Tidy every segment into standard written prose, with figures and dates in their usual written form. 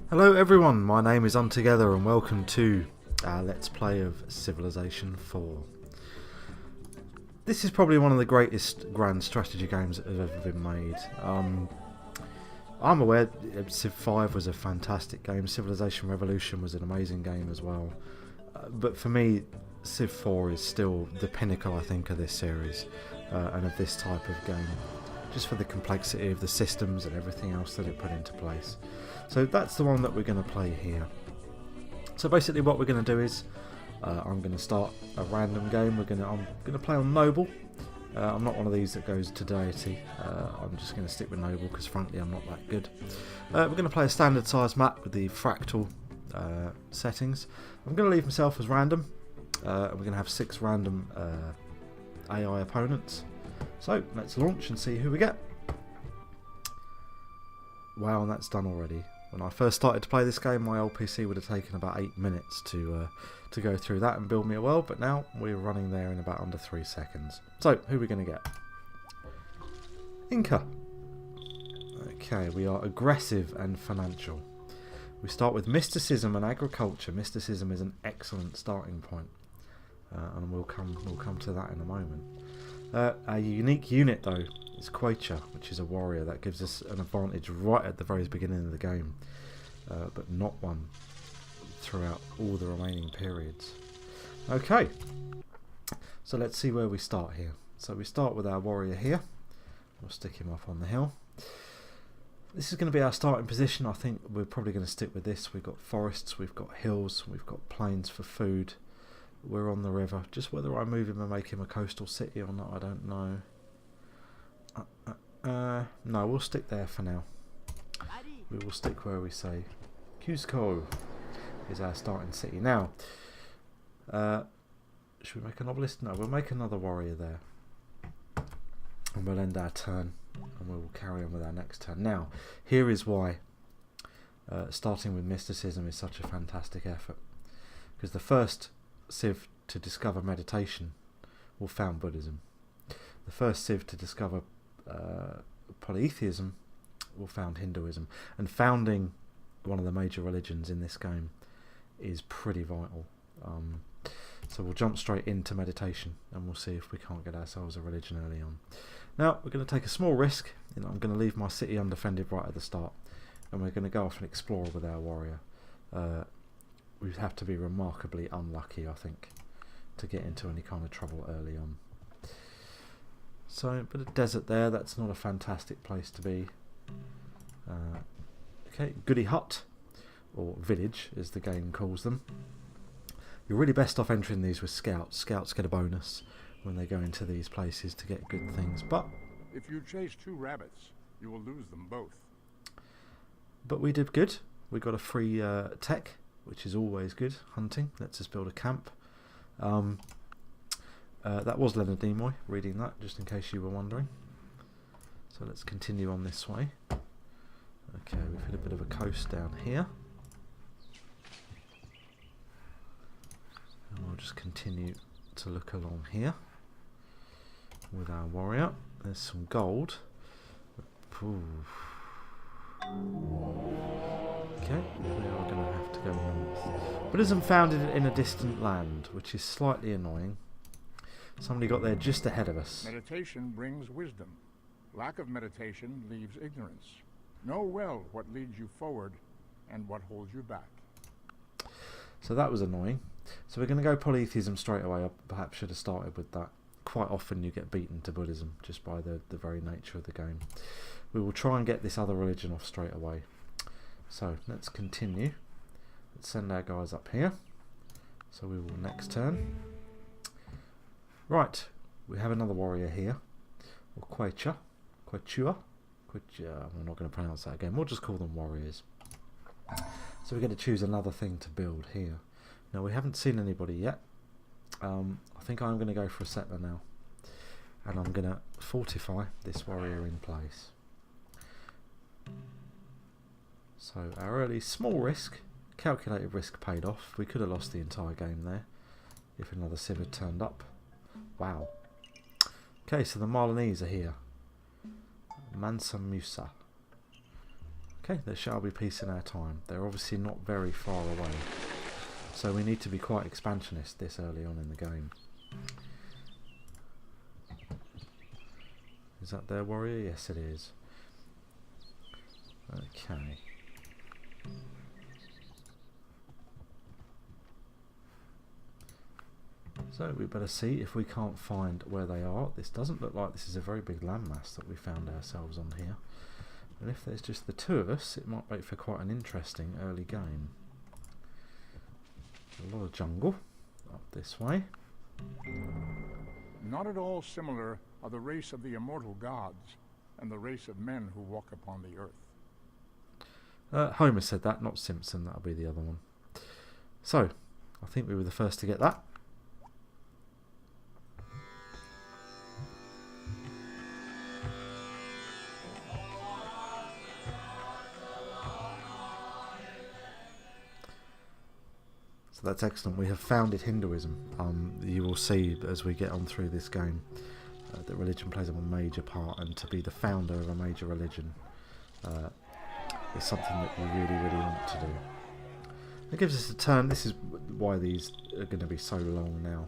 Hello everyone, my name is Untogether and welcome to our Let's Play of Civilization 4. This is probably one of the greatest grand strategy games that have ever been made. I'm aware Civ 5 was a fantastic game, Civilization Revolution was an amazing game as well. But for me, Civ 4 is still the pinnacle, I think, of this series and of this type of game. Just for the complexity of the systems and everything else that it put into place. So that's the one that we're going to play here. So basically what we're going to do is I'm going to start a random game. I'm going to play on Noble. I'm not one of these that goes to Deity. I'm just going to stick with Noble because frankly I'm not that good. We're going to play a standard size map with the fractal settings. I'm going to leave myself as random. We're going to have 6 random AI opponents. So let's launch and see who we get. Wow, and that's done already. When I first started to play this game, my old PC would have taken about 8 minutes to go through that and build me a world, but now we're running there in about under 3 seconds. So, who are we going to get? Inca. Okay, we are aggressive and financial. We start with mysticism and agriculture. Mysticism is an excellent starting point, and we'll come to that in a moment. Our unique unit though is Quacha, which is a warrior. That gives us an advantage right at the very beginning of the game, but not one throughout all the remaining periods. Okay, so let's see where we start here. So we start with our warrior here. We'll stick him up on the hill. This is going to be our starting position. I think we're probably going to stick with this. We've got forests, we've got hills, we've got plains for food. We're on the river. Just whether I move him and make him a coastal city or not, I don't know. No, we'll stick there for now. We will stick where we say. Cusco is our starting city. Now, should we make an obelisk? No, we'll make another warrior there. And we'll end our turn. And we'll carry on with our next turn. Now, here is why starting with mysticism is such a fantastic effort. Because the first Civ to discover meditation will found Buddhism. The first Civ to discover polytheism will found Hinduism. And founding one of the major religions in this game is pretty vital. So we'll jump straight into meditation and we'll see if we can't get ourselves a religion early on. Now we're going to take a small risk. I'm going to leave my city undefended right at the start, and we're going to go off and explore with our warrior. We have to be remarkably unlucky, I think, to get into any kind of trouble early on. So, a bit of desert there. That's not a fantastic place to be. Okay, Goody Hut, or Village, as the game calls them. You're really best off entering these with scouts. Scouts get a bonus when they go into these places to get good things. But if you chase 2 rabbits, you will lose them both. But we did good. We got a free tech, which is always good. Hunting lets us build a camp. That was Leonard Nimoy reading that, just in case you were wondering. So let's continue on this way. Okay, we've hit a bit of a coast down here. And we'll just continue to look along here with our warrior. There's some gold. Ooh. Okay, we are going to have to go north. Buddhism founded in a distant land, which is slightly annoying. Somebody got there just ahead of us. Meditation brings wisdom. Lack of meditation leaves ignorance. Know well what leads you forward and what holds you back. So that was annoying. So we're going to go polytheism straight away. I perhaps should have started with that. Quite often you get beaten to Buddhism just by the very nature of the game. We will try and get this other religion off straight away. So let's continue. Let's send our guys up here. So we will next turn. Right, we have another warrior here. Or Quechua. I'm not going to pronounce that again. We'll just call them warriors. So we're going to choose another thing to build here. Now we haven't seen anybody yet. I think I'm going to go for a settler now. And I'm going to fortify this warrior in place. So our early small risk, calculated risk paid off. We could have lost the entire game there if another Civ had turned up. Wow. Okay, so the Milanese are here. Mansa Musa. Okay, there shall be peace in our time. They're obviously not very far away, so we need to be quite expansionist this early on in the game. Is that their warrior? Yes, it is. Okay. So we better see if we can't find where they are. This doesn't look like this is a very big landmass that we found ourselves on here. And if there's just the two of us, it might make for quite an interesting early game. A lot of jungle up this way. Not at all similar are the race of the immortal gods and the race of men who walk upon the earth. Homer said that, not Simpson. That'll be the other one. So, I think we were the first to get that. So that's excellent. We have founded Hinduism. You will see as we get on through this game that religion plays a major part, and to be the founder of a major religion is something that you really, really want to do. It gives us a turn. This is why these are going to be so long now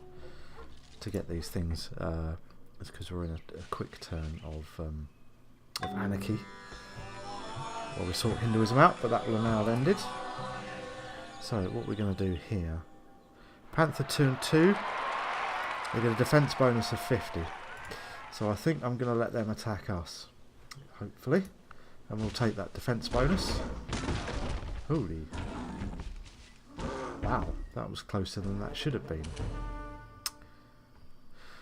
to get these things. It's because we're in a quick turn of anarchy. Well, we sort Hinduism out, but that will have now ended. So what we're going to do here, Panther 2 and 2, they get a defense bonus of 50. So I think I'm going to let them attack us, hopefully, and we'll take that defense bonus. Holy, wow, that was closer than that should have been.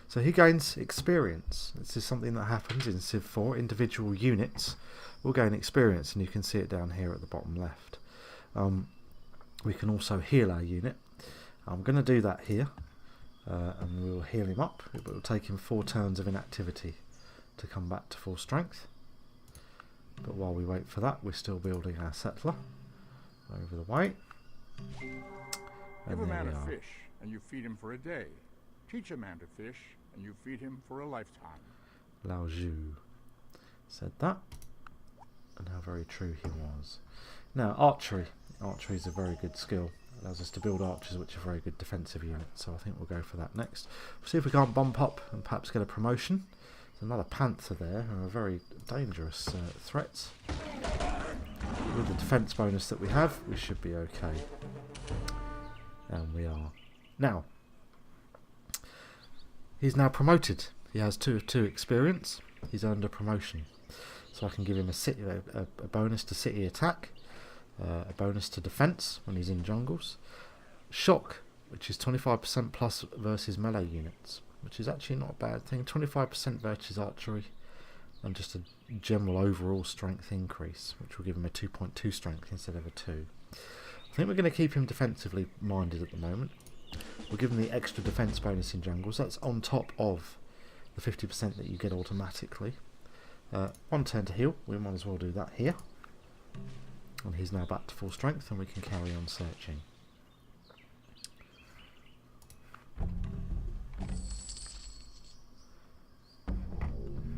So he gains experience. This is something that happens in Civ 4. Individual units will gain experience, and you can see it down here at the bottom left. We can also heal our unit. I'm going to do that here, and we'll heal him up. It will take him 4 turns of inactivity to come back to full strength. But while we wait for that, we're still building our settler over the way. Give a man a fish, and you feed him for a day. Teach a man to fish, and you feed him for a lifetime. Lao Zhu said that, and how very true he was. Now, archery. Archery is a very good skill. It allows us to build archers, which are very good defensive units, so I think we'll go for that next. We'll see if we can't bump up and perhaps get a promotion. There's another panther there, who are very dangerous threats. With the defense bonus that we have, we should be okay. And we are. Now, he's now promoted. He has 2 of 2 experience. He's earned a promotion. So I can give him a bonus to city attack. A bonus to defense when he's in jungles. Shock, which is 25% plus versus melee units, which is actually not a bad thing. 25% versus archery, and just a general overall strength increase, which will give him a 2.2 strength instead of a 2. I think we're going to keep him defensively minded at the moment. We'll give him the extra defense bonus in jungles. That's on top of the 50% that you get automatically. 1 turn to heal. We might as well do that here. And he's now back to full strength, and we can carry on searching.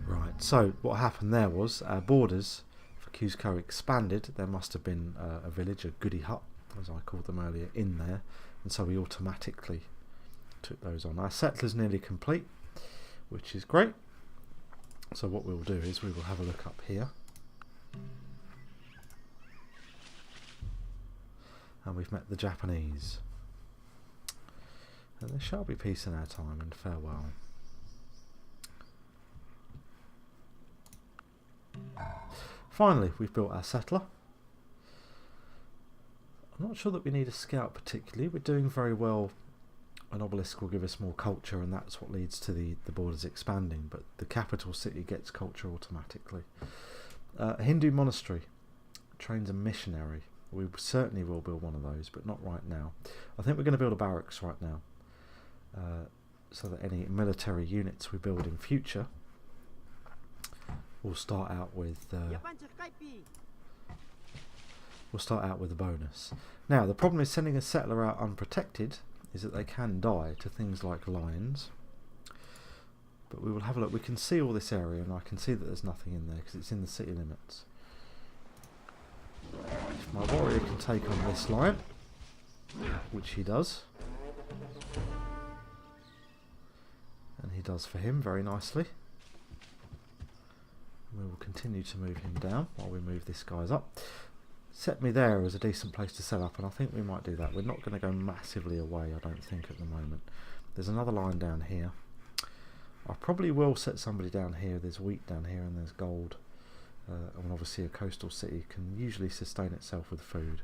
Right, so what happened there was our borders for Cusco expanded. There must have been a village, a goody hut, as I called them earlier, in there, and so we automatically took those on. Our settler's nearly complete, which is great. So what we'll do is we will have a look up here. And we've met the Japanese. And there shall be peace in our time, and farewell. Finally, we've built our settler. I'm not sure that we need a scout particularly. We're doing very well. An obelisk will give us more culture, and that's what leads to the borders expanding. But the capital city gets culture automatically. A Hindu monastery trains a missionary. We certainly will build one of those, but not right now. I think we're going to build a barracks right now, so that any military units we build in future will start out with a bonus. Now, the problem is sending a settler out unprotected is that they can die to things like lions. But we will have a look. We can see all this area, and I can see that there's nothing in there because it's in the city limits. If my warrior can take on this lion, which he does, and he does for him very nicely, we will continue to move him down while we move this guy's up. Set me there as a decent place to set up, and I think we might do that. We're not going to go massively away, I don't think, at the moment. There's another line down here. I probably will set somebody down here. There's wheat down here and there's gold. And obviously a coastal city can usually sustain itself with food.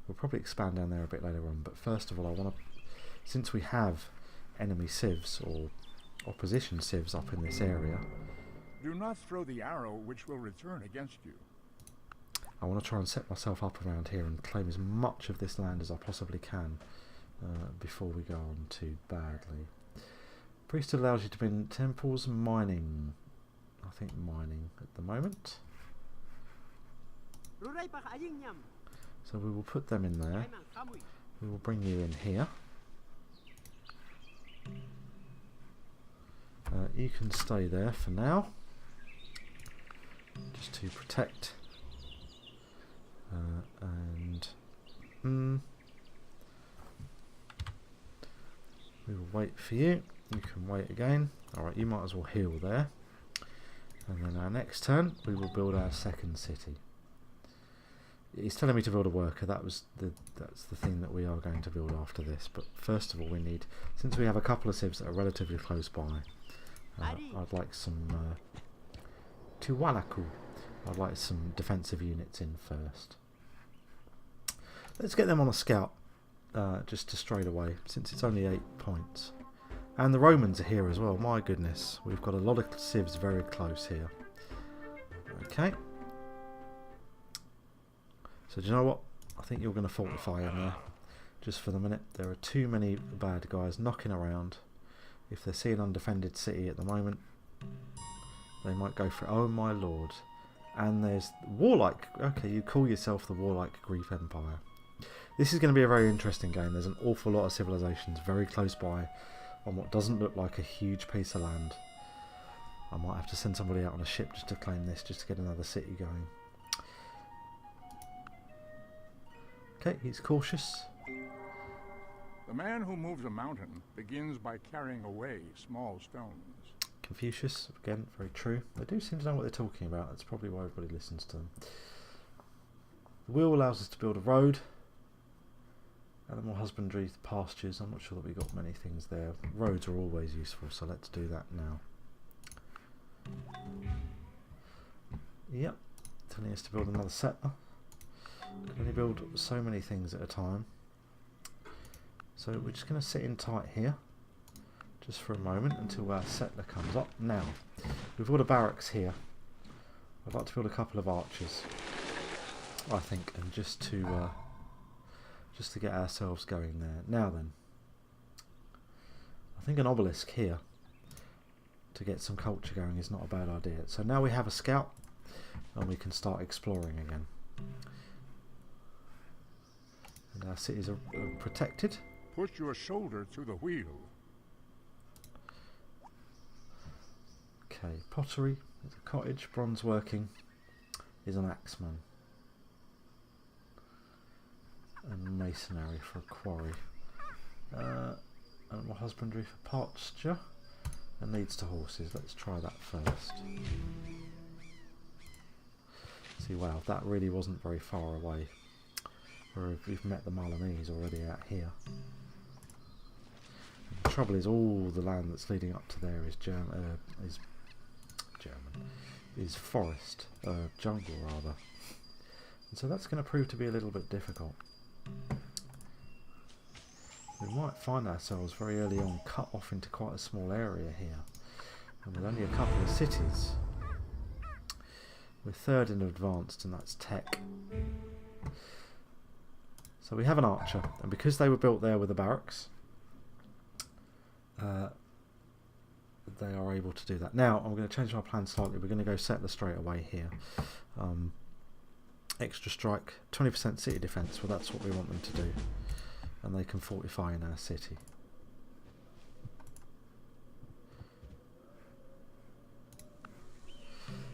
We'll probably expand down there a bit later on, but first of all I want to, since we have enemy civs or opposition civs up in this area, Do not throw the arrow which will return against you. I want to try and set myself up around here and claim as much of this land as I possibly can before we go on too badly. Priesthood allows you to build temples. Mining. I think mining at the moment. So we will put them in there. We will bring you in here. You can stay there for now, just to protect. We will wait for you. You can wait again. Alright, you might as well heal there. And then our next turn, we will build our second city. He's telling me to build a worker. That's the thing that we are going to build after this. But first of all, we need, since we have a couple of civs that are relatively close by, I'd like some Tuwalaku. I'd like some defensive units in first. Let's get them on a scout, just to straight away, since it's only 8 points. And the Romans are here as well. My goodness, we've got a lot of civs very close here. Okay. So do you know what? I think you're going to fortify in there, just for the minute. There are too many bad guys knocking around. If they see an undefended city at the moment, they might go for it. Oh my lord. And there's warlike. Okay, you call yourself the warlike Greek Empire. This is going to be a very interesting game. There's an awful lot of civilizations very close by on what doesn't look like a huge piece of land. I might have to send somebody out on a ship just to claim this, just to get another city going. Okay, he's cautious. The man who moves a mountain begins by carrying away small stones. Confucius, again, very true. They do seem to know what they're talking about. That's probably why everybody listens to them. The wheel allows us to build a road. Animal husbandry, pastures. I'm not sure that we've got many things there. Roads are always useful, so let's do that now. Yep, telling us to build another settler. Can only build so many things at a time. So we're just going to sit in tight here, just for a moment until our settler comes up. Now, we've got a barracks here. I'd like to build a couple of archers, I think, and just to get ourselves going there. Now then, I think an obelisk here to get some culture going is not a bad idea. So now we have a scout, and we can start exploring again. And our cities are protected. Push your shoulder to the wheel. Okay, pottery is a cottage, bronze working is an axeman, and masonry for a quarry. Animal husbandry for pasture, and leads to horses. Let's try that first. See, wow, that really wasn't very far away. We've met the Milanese already out here. The trouble is, all the land that's leading up to there is is forest, jungle rather, and so that's going to prove to be a little bit difficult. We might find ourselves very early on cut off into quite a small area here, and with only a couple of cities. We're third in advanced, and that's tech. So we have an archer, and because they were built there with the barracks, they are able to do that. Now I'm going to change my plan slightly. We're going to go settler straight away here. Extra strike, 20% city defence. Well, that's what we want them to do, and they can fortify in our city.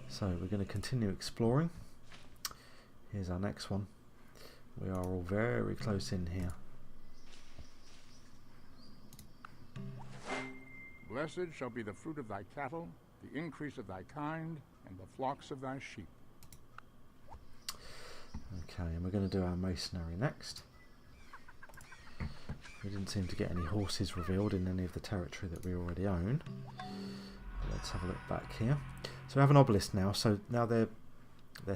So we're going to continue exploring Here's our next one. We are all very close in here. Blessed shall be the fruit of thy cattle, the increase of thy kind, and the flocks of thy sheep. Okay, and we're going to do our masonry next. We didn't seem to get any horses revealed in any of the territory that we already own. But let's have a look back here. So we have an obelisk now, so now their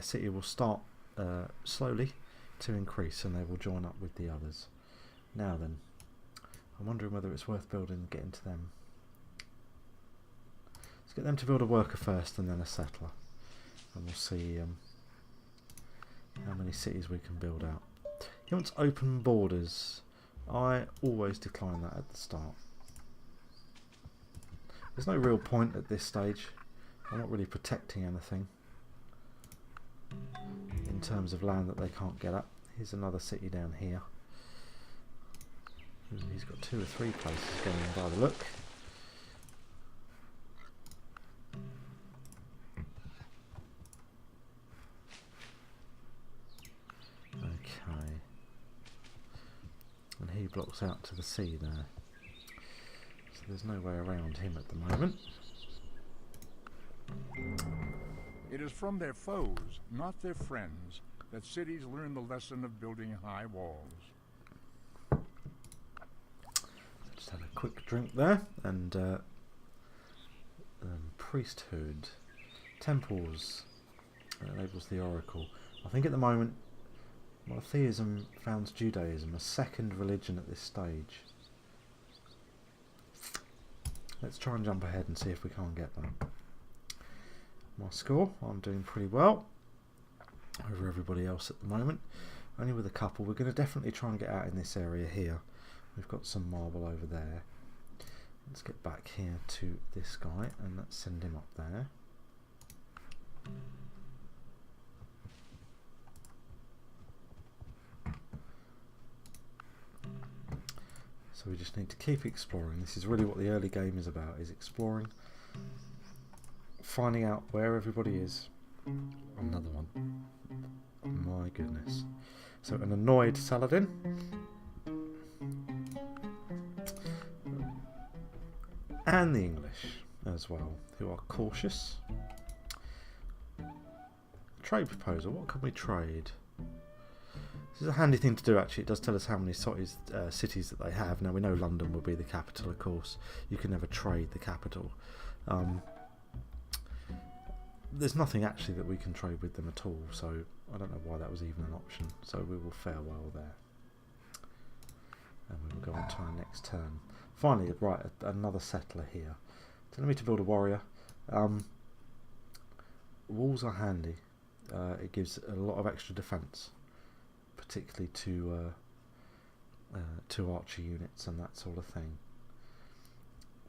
city will start slowly to increase, and they will join up with the others. Now then, I'm wondering whether it's worth building and getting to them. Let's get them to build a worker first and then a settler, and we'll see how many cities we can build out. He wants open borders. I always decline that at the start. There's no real point at this stage. I'm not really protecting anything in terms of land that they can't get at. Here's another city down here. He's got 2 or 3 places going by the look. Okay. And he blocks out to the sea there. So there's no way around him at the moment. It is from their foes, not their friends, that cities learn the lesson of building high walls. Just have a quick drink there, and priesthood, temples, enables the oracle. I think at the moment monotheism founds Judaism, a second religion at this stage. Let's try and jump ahead and see if we can't get that. My score, I'm doing pretty well over everybody else at the moment, only with a couple. We're going to definitely try and get out in this area here. We've got some marble over there. Let's get back here to this guy and let's send him up there. So we just need to keep exploring. This is really what the early game is about, is exploring, finding out where everybody is. Another one. My goodness. So an annoyed Saladin. And the English as well, who are cautious. Trade proposal. What can we trade? This is a handy thing to do actually. It does tell us how many cities that they have. Now we know London will be the capital, of course. You can never trade the capital. There's nothing actually that we can trade with them at all, so I don't know why that was even an option. So we will fare well there. And we will go on to our next turn. Finally, right, another settler here. Telling me to build a warrior. Walls are handy. It gives a lot of extra defence, particularly to archer units and that sort of thing.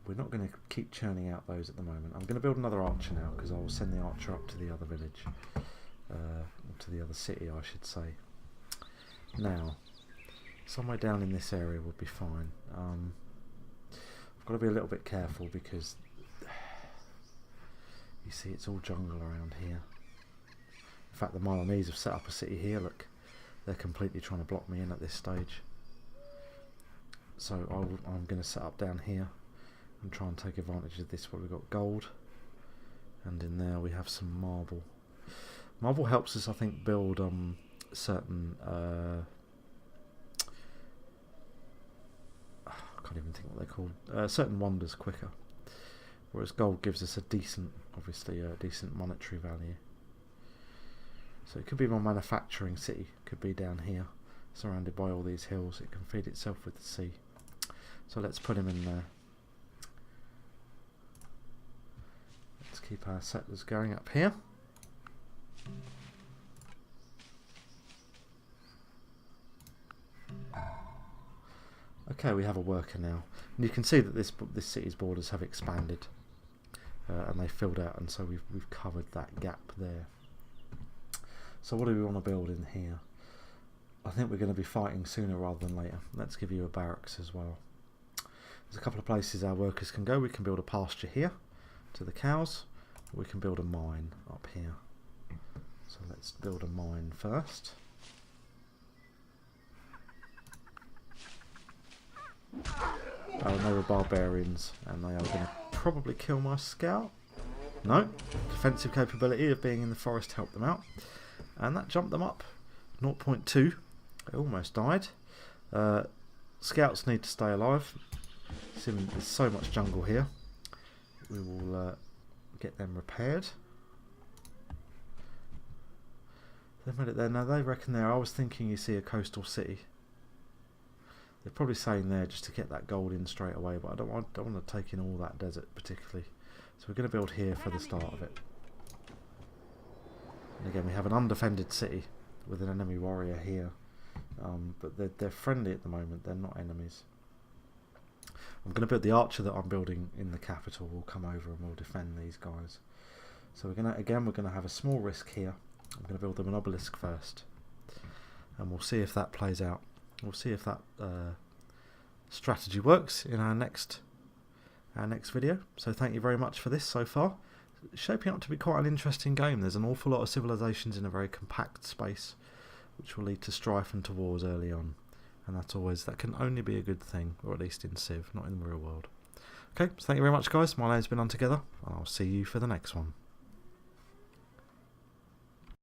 We're not going to keep churning out those at the moment. I'm going to build another archer now, because I will send the archer up to the other village, to the other city I should say. Now, somewhere down in this area would be fine. I've got to be a little bit careful because you see it's all jungle around here. In fact, the Milanese have set up a city here. Look, they're completely trying to block me in at this stage. So I'm going to set up down here and try and take advantage of this. Where we've got gold, and in there we have some marble. Marble helps us, I think, build certain I can't even think what they're called. Certain wonders quicker, whereas gold gives us a decent, obviously a decent monetary value. So it could be my manufacturing city, could be down here, surrounded by all these hills. It can feed itself with the sea. So let's put him in there. Let's keep our settlers going up here. Okay, we have a worker now, and you can see that this city's borders have expanded, and they filled out, and so we've covered that gap there. So what do we want to build in here? I think we're going to be fighting sooner rather than later. Let's give you a barracks as well. There's a couple of places our workers can go. We can build a pasture here to the cows. We can build a mine up here. So let's build a mine first. Oh, and they were barbarians, and they are going to probably kill my scout. No, defensive capability of being in the forest helped them out, and that jumped them up 0.2. They almost died. Scouts need to stay alive. There's so much jungle here. We will get them repaired. They've made it there. Now they reckon there. I was thinking you see a coastal city. They're probably saying there just to get that gold in straight away, but I don't want to take in all that desert particularly. So we're going to build here for the start of it. And again, we have an undefended city with an enemy warrior here, but they're friendly at the moment. They're not enemies. I'm going to build the archer that I'm building in the capital. Will come over and will defend these guys. So we're going to have a small risk here. I'm going to build them an obelisk first, and we'll see if that plays out. We'll see if that strategy works in our next video. So thank you very much for this so far. It's shaping up to be quite an interesting game. There's an awful lot of civilizations in a very compact space, which will lead to strife and to wars early on, and that can only be a good thing, or at least in Civ, not in the real world. Okay, so thank you very much, guys. My name's been Untogether, and I'll see you for the next one.